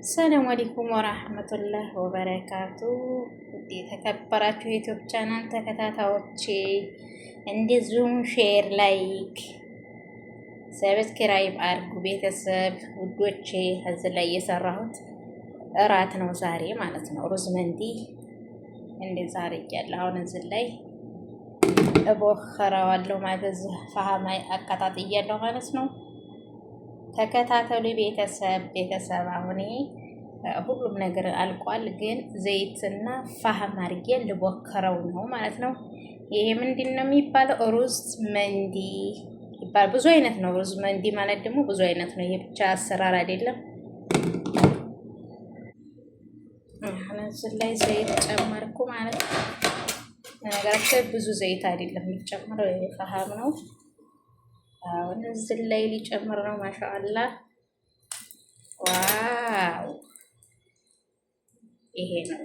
ሰላም አለይኩም ወራህመቱላህ ወበረካቱ። የተከበራችሁ የዩቲዩብ ቻናል ተከታታዮቼ እንደዚሁም ሼር፣ ላይክ፣ ሰብስክራይብ አድርጉ ቤተሰብ ውዶቼ። እዚህ ላይ የሰራሁት እራት ነው ዛሬ ማለት ነው። ሩዝ መንዲ እንደዛ አድርጌያለሁ። አሁን እዚህ ላይ እቦክረዋለሁ ማለት እዚህ ፈሃም አቀጣጥያለሁ ማለት ነው። ተከታተሉ ቤተሰብ አሁን ሁሉም ነገር አልቋል፣ ግን ዘይትና ፈሃም አድርጌ ልቦክረው ነው ማለት ነው። ይሄ ምንድን ነው የሚባለው? ሩዝ መንዲ ይባላል። ብዙ አይነት ነው ሩዝ መንዲ ማለት ደግሞ ብዙ አይነት ነው። ይሄ ብቻ አሰራር አይደለም። አሁን እዚህ ላይ ዘይት ጨመርኩ ማለት ነው። ነገራችን ብዙ ዘይት አይደለም የሚጨምረው፣ ፈሃም ነው። አሁን እዚህ ላይ ሊጨምር ነው። ማሻአላህ ዋው! ይሄ ነው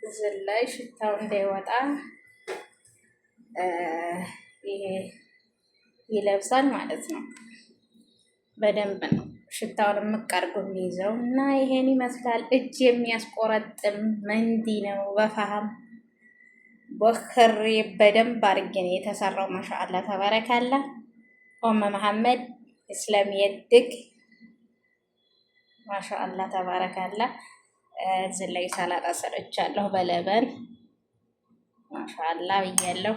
እዚህ ላይ ሽታው እንዳይወጣ ይሄ ይለብሳል ማለት ነው። በደንብ ነው ሽታውን የምቀርቡ የሚይዘው እና ይሄን ይመስላል። እጅ የሚያስቆረጥም መንዲ ነው በፈሃም ቦክሬ በደንብ አድርጌ ነው የተሰራው። ማሻአላ ተባረካላ። ኡም መሐመድ እስላም የድግ ማሻአላ ተባረካላ። እዚህ ላይ ሰላጣ ሰርቻለሁ በለበን ማሻአላ ብያለሁ።